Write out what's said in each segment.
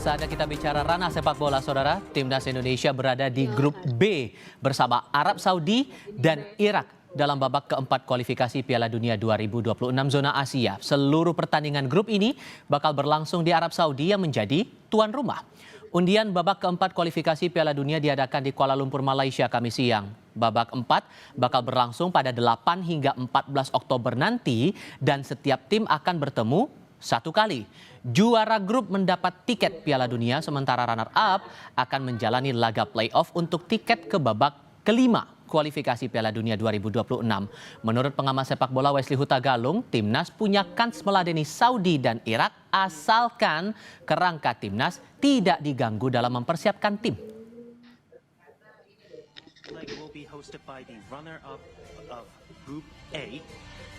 Saatnya kita bicara ranah sepak bola, saudara. Timnas Indonesia berada di grup B bersama Arab Saudi dan Irak dalam babak keempat kualifikasi Piala Dunia 2026 zona Asia. Seluruh pertandingan grup ini bakal berlangsung di Arab Saudi yang menjadi tuan rumah. Undian babak keempat kualifikasi Piala Dunia diadakan di Kuala Lumpur, Malaysia, Kamis siang. Babak 4 bakal berlangsung pada 8 hingga 14 Oktober nanti dan setiap tim akan bertemu satu kali. Juara grup mendapat tiket Piala Dunia, sementara runner-up akan menjalani laga playoff untuk tiket ke babak kelima kualifikasi Piala Dunia 2026. Menurut pengamat sepak bola Wesley Hutagalung, Timnas punya kans meladeni Saudi dan Irak asalkan kerangka Timnas tidak diganggu dalam mempersiapkan tim. Leg will be hosted by the runner-up of Group A,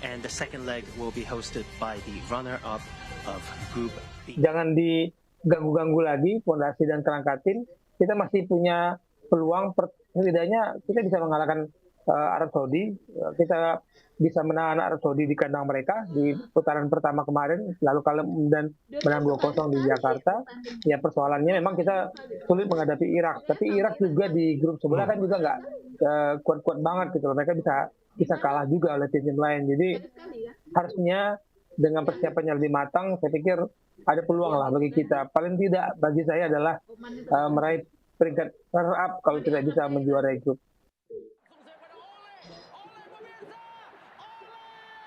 and the second leg will be hosted by the runner-up of Group B. Jangan diganggu-ganggu lagi fondasi dan kerangka tim. Kita masih punya peluang, setidaknya kita bisa mengalahkan Arab Saudi. Kita bisa menahan Arab Saudi di kandang mereka di putaran pertama kemarin, lalu kalau dan menang 2-0 di Jakarta. Ya persoalannya memang kita sulit menghadapi Irak, tapi Irak juga di grup sebelah kan juga nggak kuat-kuat banget gitu loh. Mereka bisa kalah juga oleh tim-tim lain. Jadi harusnya dengan persiapan yang lebih matang, saya pikir ada peluang lah bagi kita. Paling tidak bagi saya adalah meraih peringkat runner-up kalau tidak bisa menjuarai grup.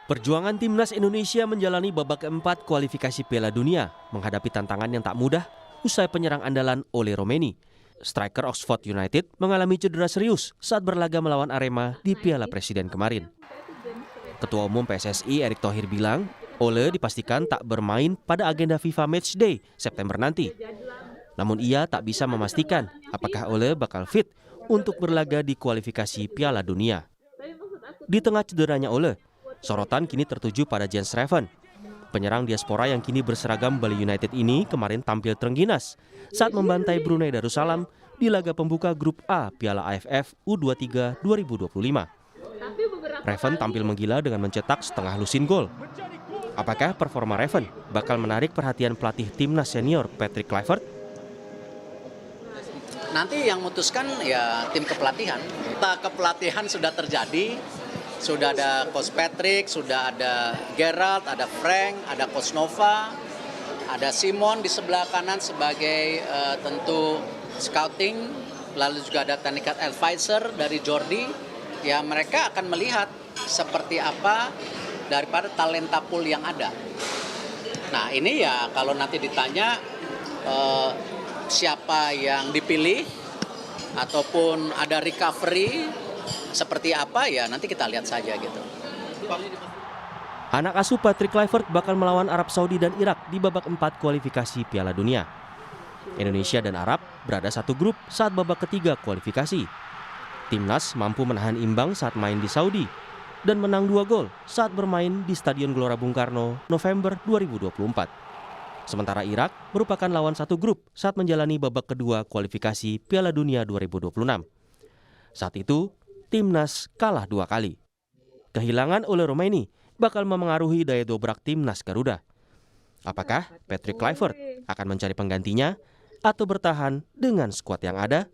Perjuangan Timnas Indonesia menjalani babak keempat kualifikasi Piala Dunia menghadapi tantangan yang tak mudah usai penyerang andalan Ole Romeni. Striker Oxford United mengalami cedera serius saat berlaga melawan Arema di Piala Presiden kemarin. Ketua Umum PSSI Erick Thohir bilang, Ole dipastikan tak bermain pada agenda FIFA Matchday September nanti. Namun ia tak bisa memastikan apakah Ole bakal fit untuk berlaga di kualifikasi Piala Dunia. Di tengah cederanya Ole, sorotan kini tertuju pada Jens Schreven. Penyerang diaspora yang kini berseragam Bali United ini kemarin tampil terengginas saat membantai Brunei Darussalam di laga pembuka grup A Piala AFF U23 2025. Reven tampil menggila dengan mencetak setengah lusin gol. Apakah performa Reven bakal menarik perhatian pelatih timnas senior Patrick Kluivert? Nanti yang memutuskan ya tim kepelatihan. Kepelatihan sudah terjadi. Sudah ada Coach Patrick, sudah ada Gerald, ada Frank, ada Coach Nova, ada Simon di sebelah kanan sebagai tentu scouting, lalu juga ada technical advisor dari Jordi. Ya mereka akan melihat seperti apa daripada talenta pool yang ada. Nah ini ya kalau nanti ditanya siapa yang dipilih ataupun ada recovery seperti apa ya nanti kita lihat saja gitu. Anak asuh Patrick Kluivert bakal melawan Arab Saudi dan Irak di babak 4 kualifikasi Piala Dunia. Indonesia dan Arab berada satu grup saat babak ketiga kualifikasi. Timnas mampu menahan imbang saat main di Saudi dan menang 2 gol saat bermain di Stadion Gelora Bung Karno November 2024. Sementara Irak merupakan lawan satu grup saat menjalani babak kedua kualifikasi Piala Dunia 2026. Saat itu, Timnas kalah 2 kali. Kehilangan Ole Romeni bakal memengaruhi daya dobrak Timnas Garuda. Apakah Patrick Kluivert akan mencari penggantinya atau bertahan dengan skuad yang ada?